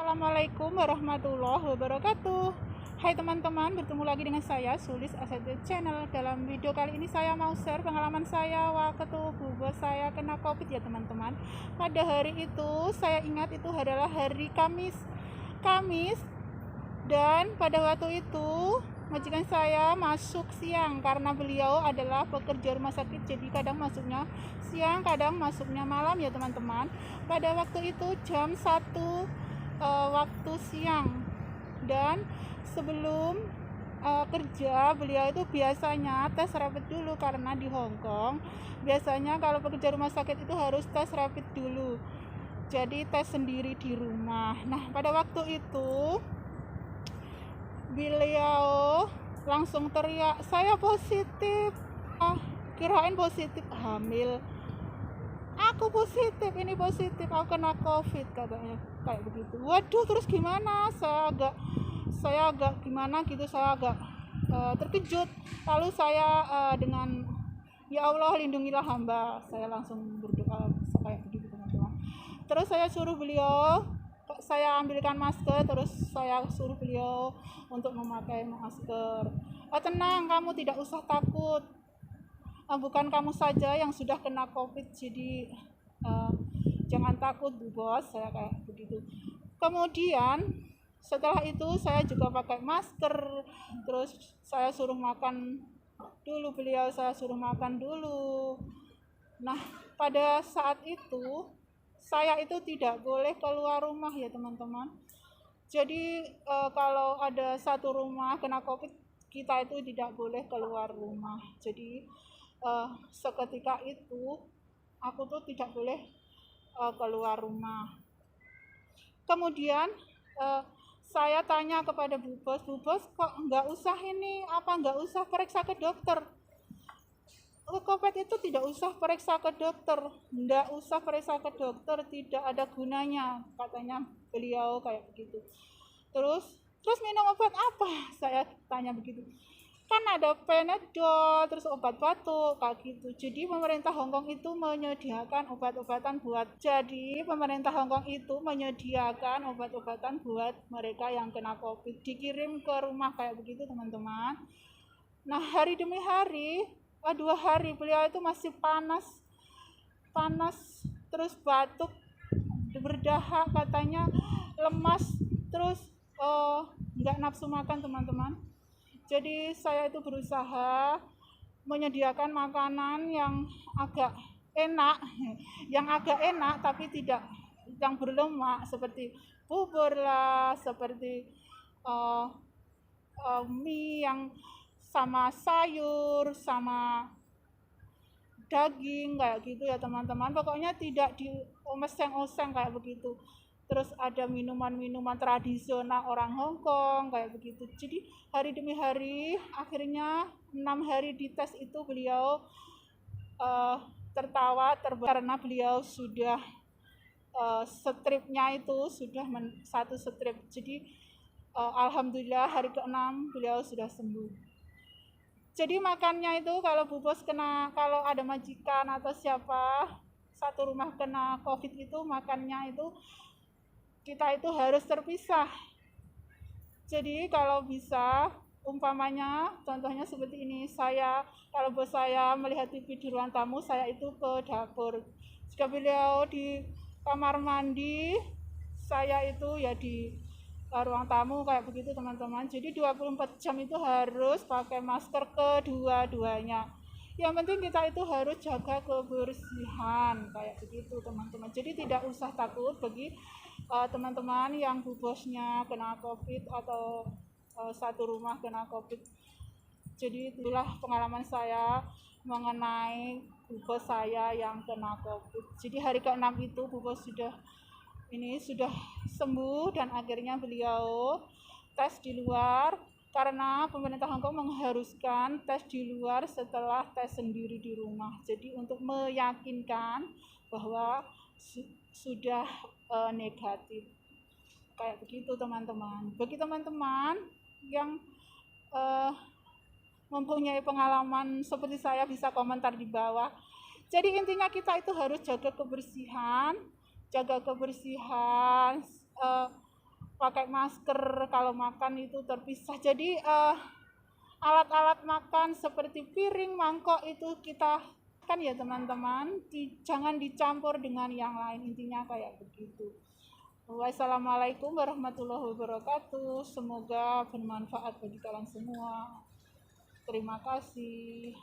Assalamualaikum warahmatullahi wabarakatuh. Hai teman-teman, bertemu lagi dengan saya Sulis Asad Channel. Dalam video kali ini saya mau share pengalaman saya waktu bubos saya kena COVID ya teman-teman. Pada hari itu saya ingat itu adalah hari Kamis dan pada waktu itu majikan saya masuk siang karena beliau adalah pekerja rumah sakit, jadi kadang masuknya siang, kadang masuknya malam ya teman-teman. Pada waktu itu jam 1 waktu siang, dan sebelum kerja beliau itu biasanya tes rapid dulu karena di Hong Kong biasanya kalau pekerja rumah sakit itu harus tes rapid dulu, jadi tes sendiri di rumah. Nah pada waktu itu beliau langsung teriak, saya positif. Kirain positif hamil, aku positif, ini positif, aku kena COVID katanya, kayak begitu. Waduh, terus gimana? Saya agak gimana gitu, saya agak terkejut. Lalu saya dengan ya Allah lindungilah hamba, saya langsung berdoa kayak begitu teman-teman. Terus saya ambilkan masker, terus saya suruh beliau untuk memakai masker. Tenang, kamu tidak usah takut, bukan kamu saja yang sudah kena COVID, jadi jangan takut Bu Bos, saya kayak begitu. Kemudian setelah itu saya juga pakai masker, terus saya suruh makan dulu beliau, saya suruh makan dulu. Nah pada saat itu saya itu tidak boleh keluar rumah ya teman-teman. Jadi kalau ada satu rumah kena COVID, kita itu tidak boleh keluar rumah. Jadi seketika itu aku tuh tidak boleh keluar rumah. Kemudian saya tanya kepada Bu Bos kok nggak usah nggak usah periksa ke dokter? COVID itu tidak usah periksa ke dokter, tidak usah periksa ke dokter, tidak ada gunanya, katanya beliau kayak begitu. Terus minum obat apa? Saya tanya begitu. Kan ada Panadol, terus obat batuk kayak gitu. Jadi pemerintah Hongkong itu menyediakan obat-obatan buat mereka yang kena COVID, dikirim ke rumah kayak begitu teman-teman. Nah hari demi hari, 2 hari beliau itu masih panas, terus batuk, berdahak, katanya lemas, terus nggak nafsu makan teman-teman. Jadi saya itu berusaha menyediakan makanan yang agak enak tapi tidak yang berlemak, seperti bubur lah, seperti mie yang sama sayur sama daging kayak gitu ya teman-teman. Pokoknya tidak dioseng-oseng kayak begitu. Terus ada minuman-minuman tradisional orang Hong Kong kayak begitu. Jadi hari demi hari, akhirnya 6 hari dites itu beliau tertawa karena beliau sudah stripnya itu sudah 1 strip. Jadi alhamdulillah hari ke-6 beliau sudah sembuh. Jadi makannya itu kalau Bu Bos kalau ada majikan atau siapa satu rumah kena COVID itu, makannya itu kita itu harus terpisah. Jadi kalau bisa, umpamanya contohnya seperti ini, kalau bos saya melihat TV di ruang tamu, saya itu ke dapur. Jika beliau di kamar mandi, saya itu ya di ruang tamu kayak begitu teman-teman. Jadi 24 jam itu harus pakai masker kedua-duanya. Yang penting kita itu harus jaga kebersihan kayak begitu teman-teman. Jadi tidak usah takut bagi teman-teman yang Bu Bosnya kena COVID atau satu rumah kena COVID. Jadi itulah pengalaman saya mengenai Bu Bos saya yang kena COVID. Jadi hari ke-6 itu Bu Bos sudah sembuh, dan akhirnya beliau tes di luar karena pemerintah Hong Kong mengharuskan tes di luar setelah tes sendiri di rumah. Jadi untuk meyakinkan bahwa sudah negatif kayak begitu teman-teman. Bagi teman-teman yang mempunyai pengalaman seperti saya, bisa komentar di bawah. Jadi intinya kita itu harus jaga kebersihan, pakai masker, kalau makan itu terpisah. Jadi alat-alat makan seperti piring, mangkok itu kita kan ya teman-teman, jangan dicampur dengan yang lain, intinya kayak begitu. Wassalamualaikum warahmatullahi wabarakatuh. Semoga bermanfaat bagi kalian semua. Terima kasih.